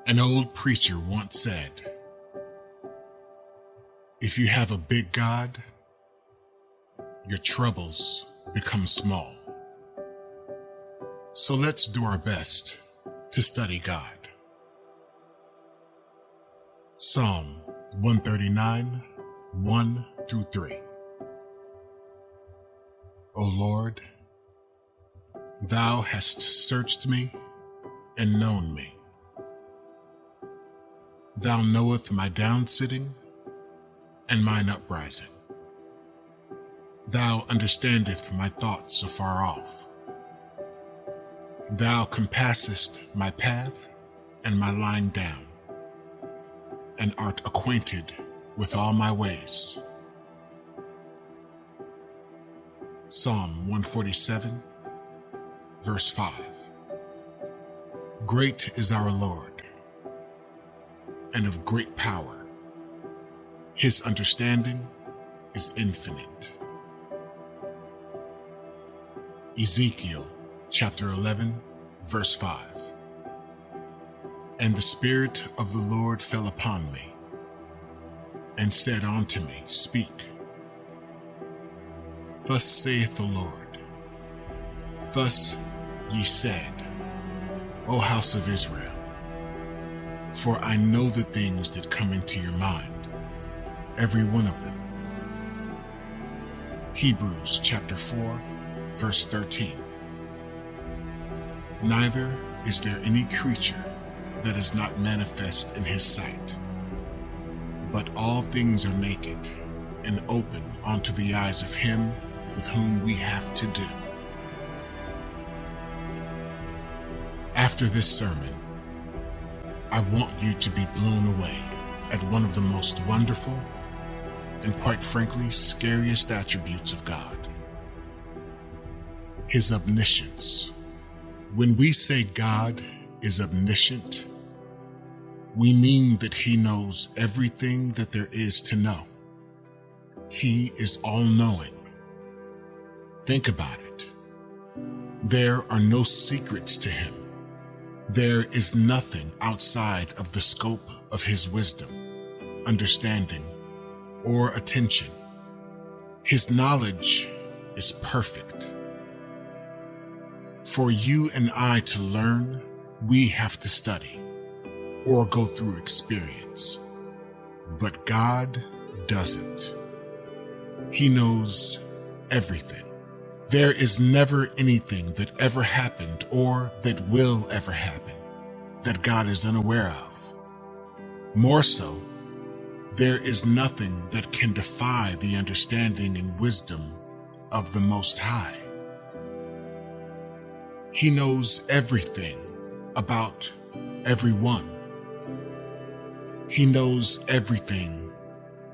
An old preacher once said, "If you have a big God, your troubles become small." So let's do our best to study God. Psalm 139, 1 through 3. O Lord, thou hast searched me and known me. Thou knowest my downsitting and mine uprising. Thou understandest my thoughts afar off. Thou compassest my path and my lying down, and art acquainted with all my ways. Psalm 147, verse 5. Great is our Lord, and of great power. His understanding is infinite. Ezekiel chapter 11, verse 5. And the Spirit of the Lord fell upon me, and said unto me, Speak. Thus saith the Lord, Thus ye said, O house of Israel, for I know the things that come into your mind, every one of them. Hebrews chapter 4, verse 13. Neither is there any creature that is not manifest in his sight, but all things are naked and open unto the eyes of him with whom we have to do. After this sermon, I want you to be blown away at one of the most wonderful and, quite frankly, scariest attributes of God: his omniscience. When we say God is omniscient, we mean that he knows everything that there is to know. He is all-knowing. Think about it. There are no secrets to him. There is nothing outside of the scope of his wisdom, understanding, or attention. His knowledge is perfect. For you and I to learn, we have to study or go through experience. But God doesn't. He knows everything. There is never anything that ever happened or that will ever happen that God is unaware of. More so, there is nothing that can defy the understanding and wisdom of the Most High. He knows everything about everyone. He knows everything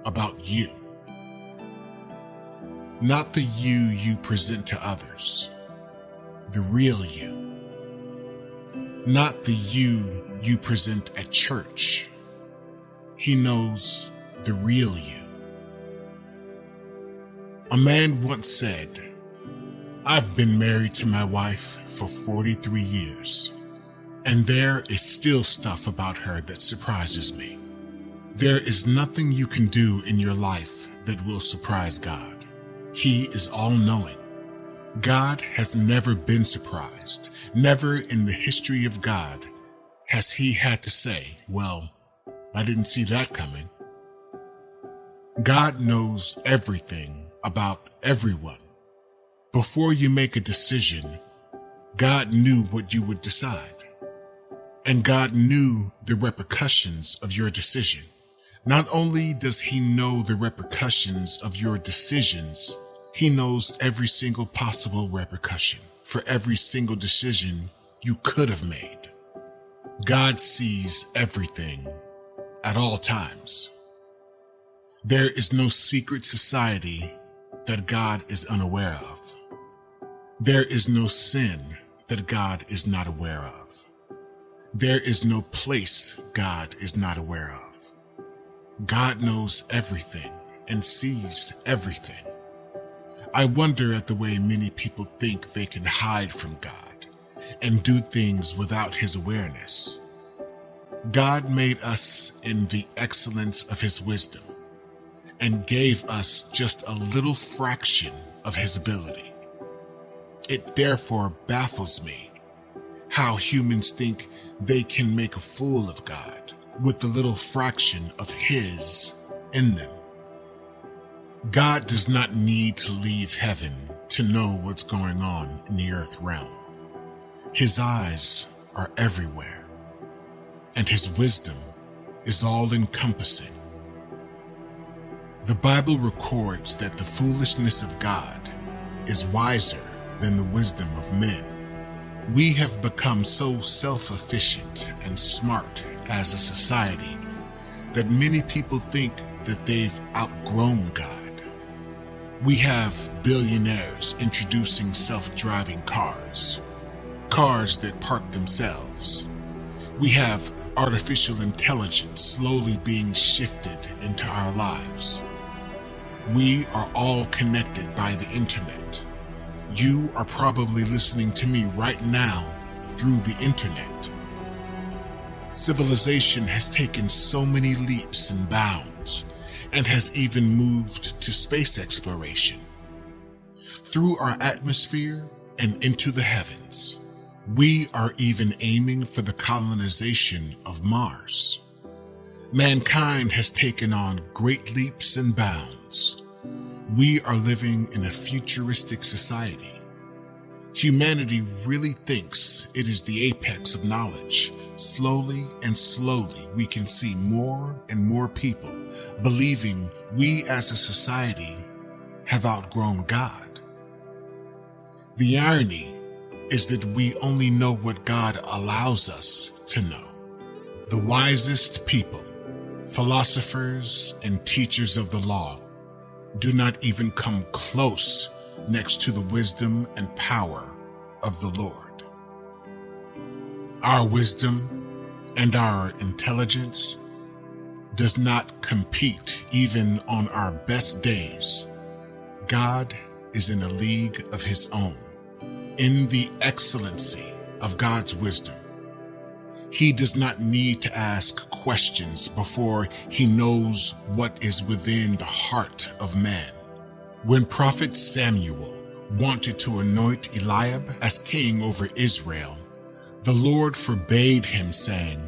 about you. Not the you present to others, the real you. Not the you present at church. He knows the real you. A man once said, I've been married to my wife for 43 years, and there is still stuff about her that surprises me. There is nothing you can do in your life that will surprise God. He is all-knowing. God has never been surprised. Never in the history of God has he had to say, well, I didn't see that coming. God knows everything about everyone. Before you make a decision, God knew what you would decide. And God knew the repercussions of your decision. Not only does he know the repercussions of your decisions, he knows every single possible repercussion for every single decision you could have made. God sees everything at all times. There is no secret society that God is unaware of. There is no sin that God is not aware of. There is no place God is not aware of. God knows everything and sees everything. I wonder at the way many people think they can hide from God and do things without his awareness. God made us in the excellence of his wisdom and gave us just a little fraction of his ability. It therefore baffles me how humans think they can make a fool of God with the little fraction of his in them. God does not need to leave heaven to know what's going on in the earth realm. His eyes are everywhere, and his wisdom is all-encompassing. The Bible records that the foolishness of God is wiser than the wisdom of men. We have become so self-efficient and smart as a society that many people think that they've outgrown God. We have billionaires introducing self-driving cars that park themselves. We have artificial intelligence slowly being shifted into our lives. We are all connected by the internet. You are probably listening to me right now through the internet. Civilization has taken so many leaps and bounds and has even moved to space exploration. Through our atmosphere and into the heavens, we are even aiming for the colonization of Mars. Mankind has taken on great leaps and bounds. We are living in a futuristic society. Humanity really thinks it is the apex of knowledge. Slowly and slowly, we can see more and more people believing we as a society have outgrown God. The irony is that we only know what God allows us to know. The wisest people, philosophers, and teachers of the law do not even come close next to the wisdom and power of the Lord. Our wisdom and our intelligence does not compete even on our best days. God is in a league of his own. In the excellency of God's wisdom, he does not need to ask questions before he knows what is within the heart of man. When Prophet Samuel wanted to anoint Eliab as king over Israel, the Lord forbade him, saying,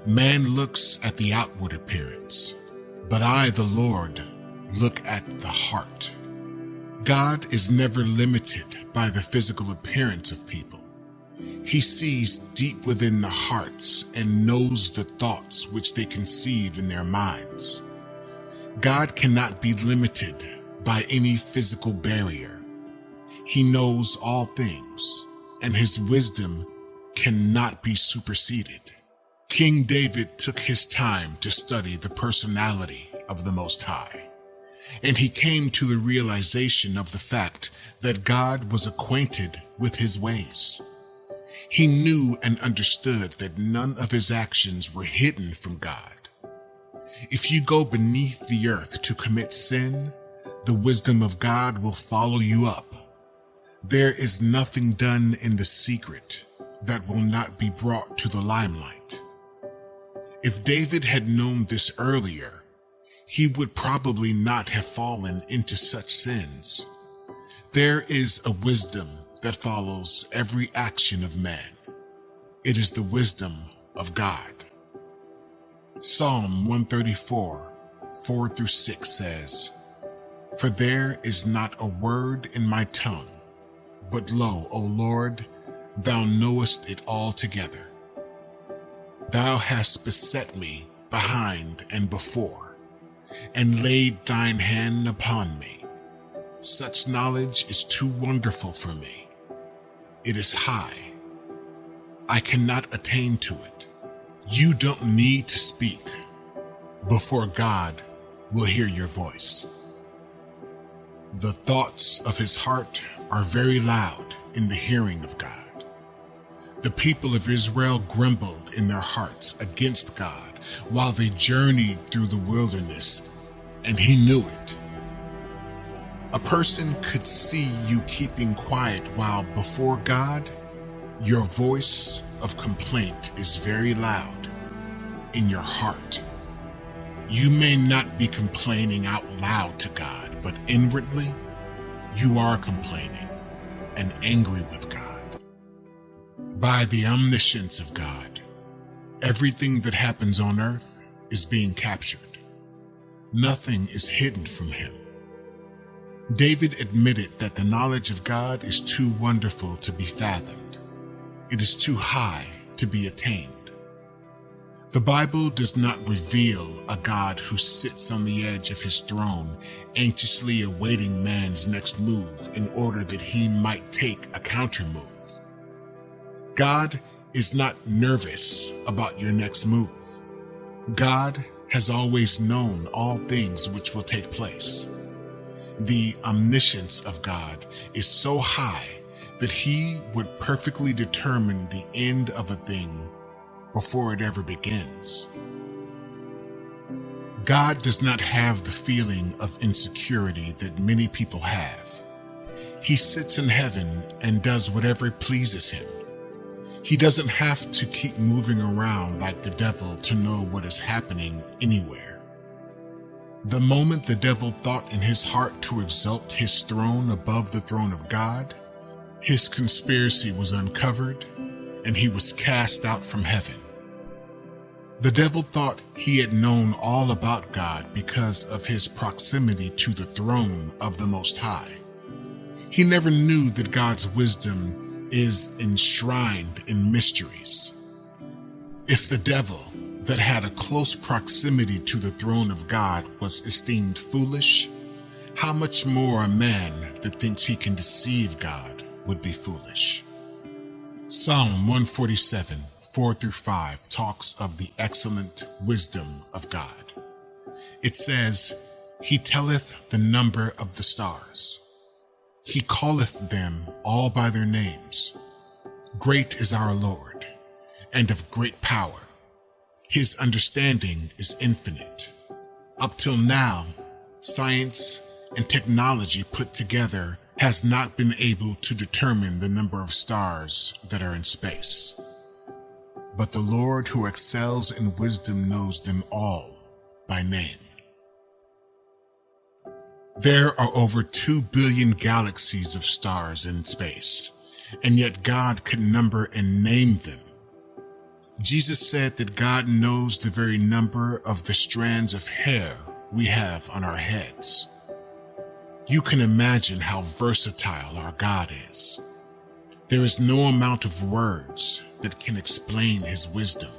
"Man looks at the outward appearance, but I, the Lord, look at the heart." God is never limited by the physical appearance of people. He sees deep within the hearts and knows the thoughts which they conceive in their minds. God cannot be limited by any physical barrier. He knows all things, and his wisdom cannot be superseded. King David took his time to study the personality of the Most High, and he came to the realization of the fact that God was acquainted with his ways. He knew and understood that none of his actions were hidden from God. If you go beneath the earth to commit sin, the wisdom of God will follow you up. There is nothing done in the secret that will not be brought to the limelight. If David had known this earlier, he would probably not have fallen into such sins. There is a wisdom that follows every action of man. It is the wisdom of God. Psalm 134, 4-6 says, "For there is not a word in my tongue, but lo, O Lord, thou knowest it altogether. Thou hast beset me behind and before, and laid thine hand upon me. Such knowledge is too wonderful for me. It is high. I cannot attain to it." You don't need to speak before God will hear your voice. The thoughts of his heart are very loud in the hearing of God. The people of Israel grumbled in their hearts against God while they journeyed through the wilderness, and he knew it. A person could see you keeping quiet while before God, your voice of complaint is very loud. in your heart. You may not be complaining out loud to God, but inwardly, you are complaining and angry with God. By the omniscience of God, everything that happens on earth is being captured. Nothing is hidden from him. David admitted that the knowledge of God is too wonderful to be fathomed. It is too high to be attained. The Bible does not reveal a God who sits on the edge of his throne, anxiously awaiting man's next move in order that he might take a counter move. God is not nervous about your next move. God has always known all things which will take place. The omniscience of God is so high that he would perfectly determine the end of a thing before it ever begins. God does not have the feeling of insecurity that many people have. He sits in heaven and does whatever pleases him. He doesn't have to keep moving around like the devil to know what is happening anywhere. The moment the devil thought in his heart to exalt his throne above the throne of God, his conspiracy was uncovered and he was cast out from heaven. The devil thought he had known all about God because of his proximity to the throne of the Most High. He never knew that God's wisdom is enshrined in mysteries. If the devil that had a close proximity to the throne of God was esteemed foolish, how much more a man that thinks he can deceive God would be foolish. Psalm 147, 4-5 talks of the excellent wisdom of God. It says, "He telleth the number of the stars. He calleth them all by their names. Great is our Lord, and of great power. His understanding is infinite." Up till now, science and technology put together has not been able to determine the number of stars that are in space. But the Lord who excels in wisdom knows them all by name. There are over 2 billion galaxies of stars in space, and yet God could number and name them. Jesus said that God knows the very number of the strands of hair we have on our heads. You can imagine how versatile our God is. There is no amount of words that can explain his wisdom.